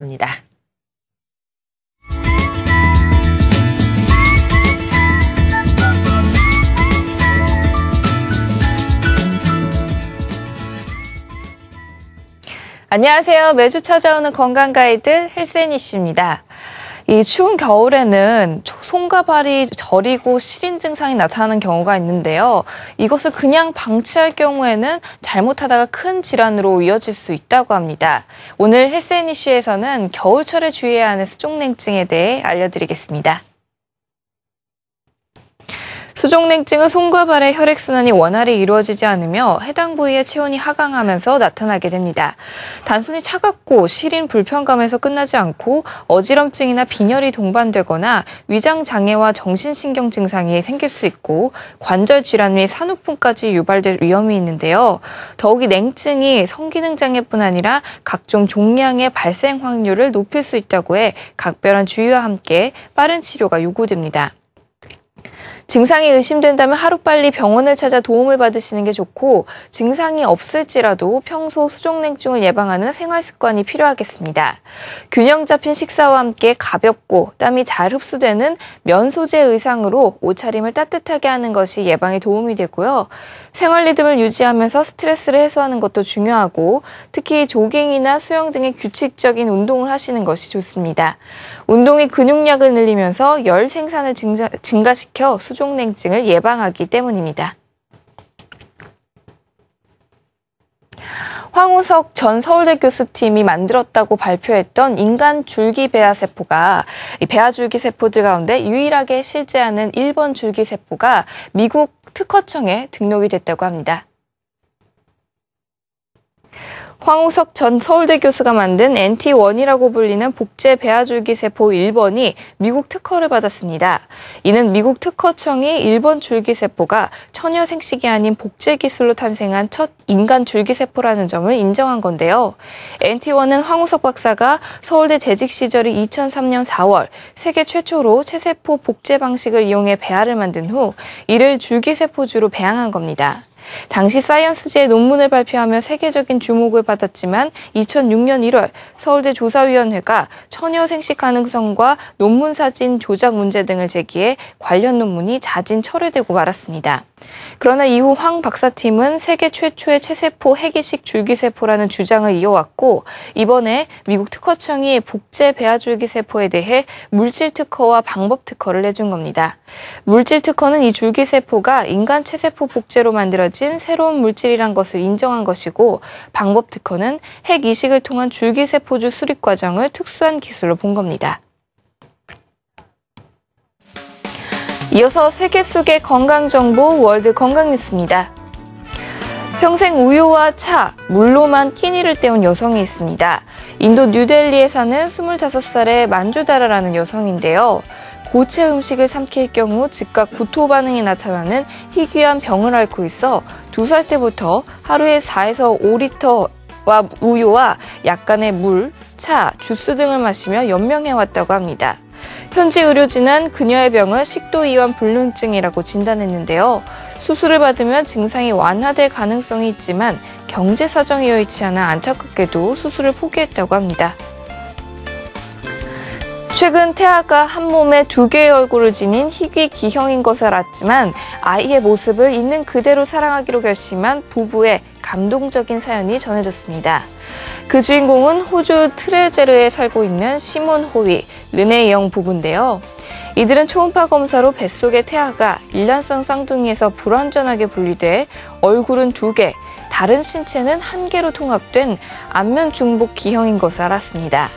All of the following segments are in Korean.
입니다. 안녕하세요. 매주 찾아오는 건강 가이드 헬스앤이씨입니다. 이 추운 겨울에는 손과 발이 저리고 시린 증상이 나타나는 경우가 있는데요. 이것을 그냥 방치할 경우에는 잘못하다가 큰 질환으로 이어질 수 있다고 합니다. 오늘 헬스앤이씨에서는 겨울철에 주의해야 하는 수족냉증에 대해 알려드리겠습니다. 수족냉증은 손과 발의 혈액순환이 원활히 이루어지지 않으며 해당 부위의 체온이 하강하면서 나타나게 됩니다. 단순히 차갑고 시린 불편감에서 끝나지 않고 어지럼증이나 빈혈이 동반되거나 위장장애와 정신신경 증상이 생길 수 있고 관절 질환 및 산후풍까지 유발될 위험이 있는데요. 더욱이 냉증이 성기능장애뿐 아니라 각종 종양의 발생 확률을 높일 수 있다고 해 각별한 주의와 함께 빠른 치료가 요구됩니다. 증상이 의심된다면 하루빨리 병원을 찾아 도움을 받으시는 게 좋고 증상이 없을지라도 평소 수족냉증을 예방하는 생활 습관이 필요하겠습니다. 균형 잡힌 식사와 함께 가볍고 땀이 잘 흡수되는 면 소재 의상으로 옷차림을 따뜻하게 하는 것이 예방에 도움이 되고요. 생활 리듬을 유지하면서 스트레스를 해소하는 것도 중요하고 특히 조깅이나 수영 등의 규칙적인 운동을 하시는 것이 좋습니다. 운동이 근육량을 늘리면서 열 생산을 증가시켜 수족냉증을 예방하기 때문입니다. 황우석 전 서울대 교수팀이 만들었다고 발표했던 인간 줄기배아세포가 배아줄기세포들 가운데 유일하게 실제하는 1번 줄기세포가 미국 특허청에 등록이 됐다고 합니다. 황우석 전 서울대 교수가 만든 NT1이라고 불리는 복제 배아줄기세포 1번이 미국 특허를 받았습니다. 이는 미국 특허청이 1번 줄기세포가 처녀 생식이 아닌 복제 기술로 탄생한 첫 인간 줄기세포라는 점을 인정한 건데요. NT1은 황우석 박사가 서울대 재직 시절인 2003년 4월 세계 최초로 체세포 복제 방식을 이용해 배아를 만든 후 이를 줄기세포주로 배양한 겁니다. 당시 사이언스지에 논문을 발표하며 세계적인 주목을 받았지만 2006년 1월 서울대 조사위원회가 처녀 생식 가능성과 논문 사진 조작 문제 등을 제기해 관련 논문이 자진 철회되고 말았습니다. 그러나 이후 황 박사팀은 세계 최초의 체세포 핵이식 줄기세포라는 주장을 이어왔고 이번에 미국 특허청이 복제 배아줄기세포에 대해 물질 특허와 방법 특허를 내준 겁니다. 물질 특허는 이 줄기세포가 인간 체세포 복제로 만들어진 새로운 물질이란 것을 인정한 것이고 방법 특허는 핵이식을 통한 줄기세포주 수립 과정을 특수한 기술로 본 겁니다. 이어서 세계 속의 건강정보 월드 건강뉴스입니다. 평생 우유와 차, 물로만 끼니를 때운 여성이 있습니다. 인도 뉴델리에 사는 25살의 만주다라라는 여성인데요. 고체 음식을 삼킬 경우 즉각 구토 반응이 나타나는 희귀한 병을 앓고 있어 2살 때부터 하루에 4에서 5리터와 우유와 약간의 물, 차, 주스 등을 마시며 연명해왔다고 합니다. 현지 의료진은 그녀의 병을 식도이완 불능증이라고 진단했는데요. 수술을 받으면 증상이 완화될 가능성이 있지만 경제 사정이 여의치 않아 안타깝게도 수술을 포기했다고 합니다. 최근 태아가 한 몸에 2개의 얼굴을 지닌 희귀 기형인 것을 알았지만 아이의 모습을 있는 그대로 사랑하기로 결심한 부부의 감동적인 사연이 전해졌습니다. 그 주인공은 호주 트레제르에 살고 있는 시몬 호위, 르네 영 부부인데요. 이들은 초음파 검사로 뱃속의 태아가 일란성 쌍둥이에서 불완전하게 분리돼 얼굴은 2개, 다른 신체는 1개로 통합된 안면 중복 기형인 것을 알았습니다.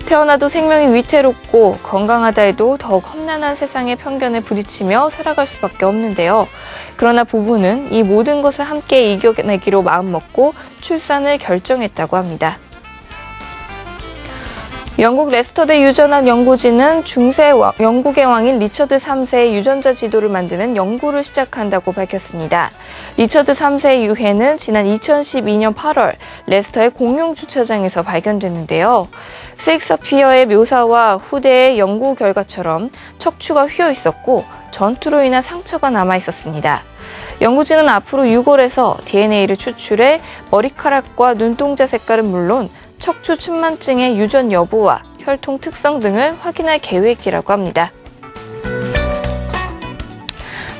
태어나도 생명이 위태롭고 건강하다 해도 더욱 험난한 세상의 편견에 부딪히며 살아갈 수밖에 없는데요. 그러나 부부는 이 모든 것을 함께 이겨내기로 마음먹고 출산을 결정했다고 합니다. 영국 레스터대 유전학 연구진은 중세 영국의 왕인 리처드 3세의 유전자 지도를 만드는 연구를 시작한다고 밝혔습니다. 리처드 3세의 유해는 지난 2012년 8월 레스터의 공용 주차장에서 발견됐는데요. 세익스피어의 묘사와 후대의 연구 결과처럼 척추가 휘어 있었고 전투로 인한 상처가 남아 있었습니다. 연구진은 앞으로 유골에서 DNA를 추출해 머리카락과 눈동자 색깔은 물론 척추 측만증의 유전 여부와 혈통 특성 등을 확인할 계획이라고 합니다.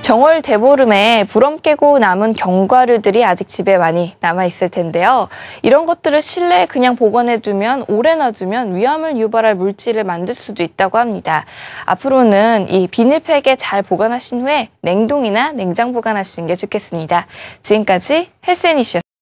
정월 대보름에 부럼 깨고 남은 견과류들이 아직 집에 많이 남아있을 텐데요. 이런 것들을 실내에 그냥 보관해두면 오래 놔두면 위암을 유발할 물질을 만들 수도 있다고 합니다. 앞으로는 이 비닐팩에 잘 보관하신 후에 냉동이나 냉장 보관하시는 게 좋겠습니다. 지금까지 헬스앤이슈였습니다.